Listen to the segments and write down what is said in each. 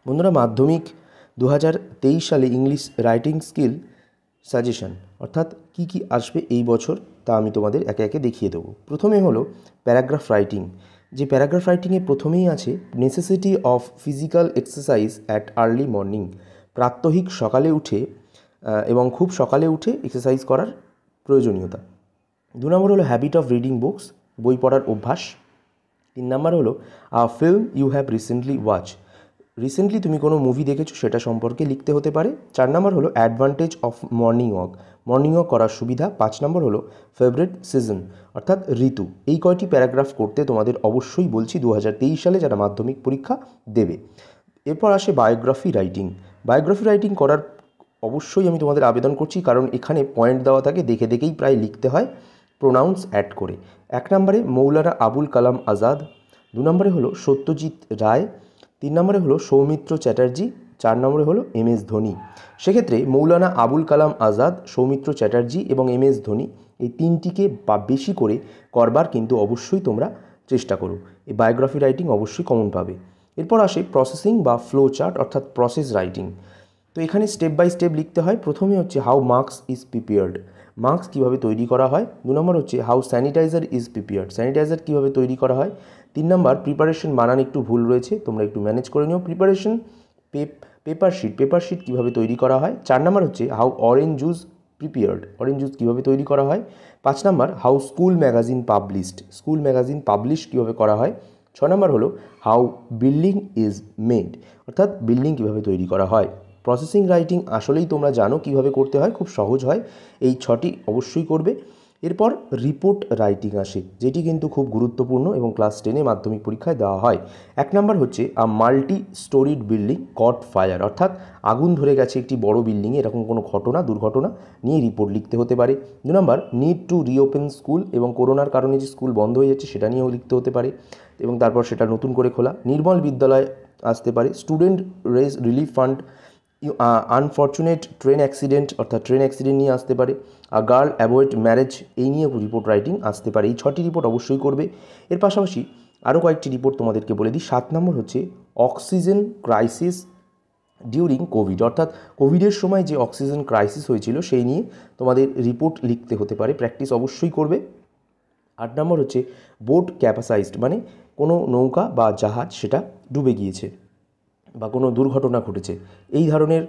বন্ধুরা, মাধ্যমিক 2023 সালে ইংলিশ রাইটিং স্কিল সাজেশন অর্থাৎ কি কি আসবে এই বছর তা আমি তোমাদের একে একে দেখিয়ে দেবো। প্রথমে হলো প্যারাগ্রাফ রাইটিং। যে প্যারাগ্রাফ রাইটিংয়ে প্রথমেই আছে necessity of physical exercise at early morning. প্রাত্যহিক সকালে উঠে এবং খুব সকালে উঠে এক্সারসাইজ করার প্রয়োজনীয়তা। 2 নম্বর হলো হ্যাবিট অফ রিডিং বুকস, বই পড়ার অভ্যাস। 3 নম্বর হলো film you have recently watch, recently তুমি কোনো মুভি দেখেছো সেটা সম্পর্কে লিখতে হতে পারে। 4 নম্বর হলো advantage of morning walk, morning walk করার সুবিধা। 5 নম্বর হলো ফেভারিট সিজন অর্থাৎ ঋতু। এই কয়টি প্যারাগ্রাফ করতে তোমাদের অবশ্যই বলছি 2023 সালে যারা মাধ্যমিক পরীক্ষা দেবে। এরপর আসে বায়োগ্রাফি রাইটিং। বায়োগ্রাফি রাইটিং করার অবশ্যই আমি তোমাদের আবেদন করছি, কারণ এখানে পয়েন্ট দেওয়া থাকে, দেখে দেখেই প্রায় লিখতে হয় প্রোনাউন্স অ্যাড করে। 1 নম্বরে মৌলানা আবুল কালাম আজাদ। 2 নম্বরে হলো সত্যজিৎ রায়। 3 নম্বরে হলো সৌমিত্র চ্যাটার্জি। 4 নম্বরে হলো এম.এস. ধোনি। সেক্ষেত্রে মৌলানা আবুল কালাম আজাদ, সৌমিত্র চ্যাটার্জি এবং এম.এস. ধোনি এই তিনটিকে বা বেশি করে করবার কিন্তু অবশ্যই তোমরা চেষ্টা করো। এই বায়োগ্রাফি রাইটিং অবশ্যই কমন পাবে। এরপর আসে প্রসেসিং বা ফ্লো চার্ট অর্থাৎ প্রসেস রাইটিং। তো এখানে স্টেপ বাই স্টেপ লিখতে হয়। প্রথমে হচ্ছে how mask is prepared, mask কীভাবে তৈরি করা হয়। 2 নম্বর হচ্ছে how sanitiser is prepared, sanitiser কীভাবে তৈরি করা হয়। 3 নম্বর প্রিপারেশন, বানান একটু ভুল রয়েছে, তোমরা একটু ম্যানেজ করে নিও। প্রিপারেশন পেপার শিট কীভাবে তৈরি করা হয়। 4 নম্বর হচ্ছে how orange juice prepared, orange juice কীভাবে তৈরি করা হয়। 5 নম্বর how school magazine published, school magazine publish কীভাবে করা হয়। 6 নম্বর হলো হাউ বিল্ডিং ইজ মেড, অর্থাৎ বিল্ডিং কীভাবে তৈরি করা হয়। প্রসেসিং রাইটিং আসলেই তোমরা জানো কীভাবে করতে হয়, খুব সহজ হয়। এই 6টি অবশ্যই করবে। এরপর রিপোর্ট রাইটিং আসে, যেটি কিন্তু খুব গুরুত্বপূর্ণ এবং ক্লাস 10 মাধ্যমিক পরীক্ষায় দেওয়া হয়। 1 নম্বর হচ্ছে multi storied building caught fire, অর্থাৎ আগুন ধরে গেছে একটি বড় বিল্ডিংয়ে, এরকম কোনো দুর্ঘটনা নিয়ে রিপোর্ট লিখতে হতে পারে। 2 নম্বর নিড টু রিওপেন স্কুল, এবং করোনার কারণে যে স্কুল বন্ধ হয়ে যাচ্ছে সেটা নিয়েও লিখতে হতে পারে এবং তারপর সেটা নতুন করে খোলা। নির্মল বিদ্যালয় আসতে পারে। Student raise relief fund, unfortunate train accident অর্থাৎ ট্রেন অ্যাক্সিডেন্ট নিয়ে আসতে পারে। গার্ল অ্যাভয়েড ম্যারেজ, এই নিয়ে রিপোর্ট রাইটিং আসতে পারে। এই 6টি রিপোর্ট অবশ্যই করবে। এর পাশাপাশি আরও কয়েকটি রিপোর্ট তোমাদেরকে বলে দিই। 7 নম্বর হচ্ছে অক্সিজেন ক্রাইসিস ডিউরিং কোভিড, অর্থাৎ কোভিডের সময় যে অক্সিজেন ক্রাইসিস হয়েছিল সেই নিয়ে তোমাদের রিপোর্ট লিখতে হতে পারে, প্র্যাকটিস অবশ্যই করবে। 8 নম্বর হচ্ছে বোট ক্যাপাসাইজড, মানে কোনো নৌকা বা জাহাজ সেটা ডুবে গিয়েছে বা কোনো দুর্ঘটনা ঘটেছে, এই ধরনের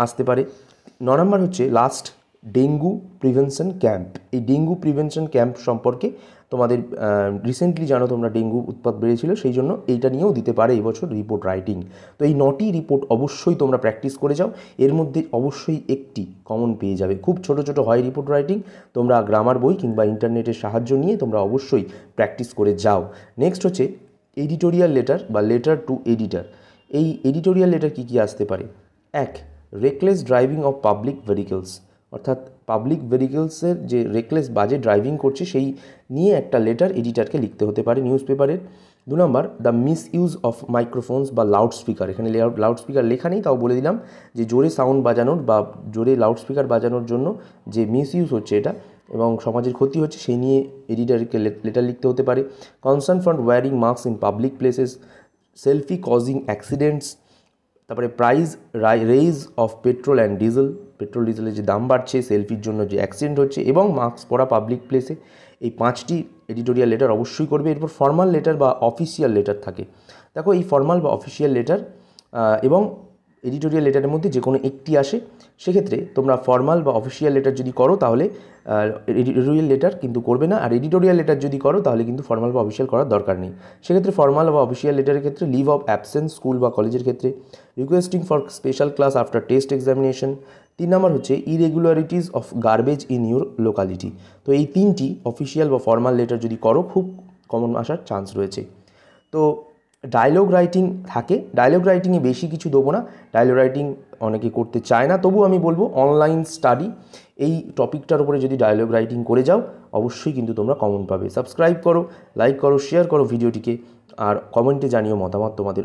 আসতে পারে। 9 নম্বর হচ্ছে লাস্ট ডেঙ্গু প্রিভেনশন ক্যাম্প। এই ডেঙ্গু প্রিভেনশন ক্যাম্প সম্পর্কে তোমাদের রিসেন্টলি জানো তোমরা ডেঙ্গু উৎপাত বেড়েছিল, সেই জন্য এইটা নিয়েও দিতে পারে এবছর রিপোর্ট রাইটিং। তো এই 9টি রিপোর্ট অবশ্যই তোমরা প্র্যাকটিস করে যাও, এর মধ্যে অবশ্যই একটি কমন পেয়ে যাবে। খুব ছোট ছোট হয় রিপোর্ট রাইটিং, তোমরা গ্রামার বই কিংবা ইন্টারনেটের সাহায্য নিয়ে তোমরা অবশ্যই প্র্যাকটিস করে যাও। নেক্সট হচ্ছে এডিটোরিয়াল লেটার বা লেটার টু এডিটার। এই এডিটোরিয়াল লেটার কী কী আসতে পারে। 1 reckless driving of public vehicles, অর্থাৎ পাবলিক ভেহিকলসের যে রেকলেস বাজে ড্রাইভিং করছে সেই নিয়ে একটা লেটার এডিটারকে লিখতে হতে পারে নিউজ পেপারের। 2 নম্বর the misuse of microphones বা লাউড স্পিকার। এখানে লাউড স্পিকার লেখা নেই, তাও বলে দিলাম যে জোরে সাউন্ড বাজানোর বা জোরে লাউড স্পিকার বাজানোর জন্য যে মিস ইউজ হচ্ছে এটা এবং সমাজের ক্ষতি হচ্ছে, সেই নিয়ে এডিটারকে লেটার লিখতে হতে পারে। Concern for wearing mask in public places, selfie causing accidents, তারপরে price rise of petrol and diesel, petrol ডিজেলের যে দাম বাড়ছে, সেলফির জন্য যে অ্যাক্সিডেন্ট হচ্ছে এবং মাস্ক পরা পাবলিক প্লেসে, এই 5টি এডিটোরিয়াল লেটার অবশ্যই করবে। এরপর ফর্মাল লেটার বা অফিসিয়াল লেটার থাকে। দেখো এই ফর্মাল বা অফিসিয়াল লেটার এবং এডিটোরিয়াল লেটারের মধ্যে যে কোনো একটি আসে, সেক্ষেত্রে তোমরা ফর্মাল বা অফিসিয়াল লেটার যদি করো তাহলে এডিটোরিয়াল লেটার কিন্তু করবে না, আর এডিটোরিয়াল লেটার যদি করো তাহলে কিন্তু ফর্মাল বা অফিসিয়াল করার দরকার নেই। সেক্ষেত্রে ফর্মাল বা অফিসিয়াল লেটারের ক্ষেত্রে লিভ অফ অ্যাবসেন্স স্কুল বা কলেজের ক্ষেত্রে, requesting for special class after test examination. 3 নম্বর হচ্ছে irregularities of garbage in your locality. তো এই 3টি অফিসিয়াল বা ফর্মাল লেটার যদি করো খুব কমন আসার চান্স রয়েছে। তো ডায়লগ রাইটিং থাকে, ডায়লগ রাইটিংয়ে বেশি কিছু দেবো না, ডায়লগ রাইটিং অনেকে করতে চায় না, তবু আমি বলবো অনলাইন স্টাডি এই টপিকটার উপরে যদি ডায়লগ রাইটিং করে যাও অবশ্যই কিন্তু তোমরা কমন পাবে। সাবস্ক্রাইব করো, লাইক করো, শেয়ার করো ভিডিওটিকে, আর কমেন্টে জানিও মতামত তোমাদের।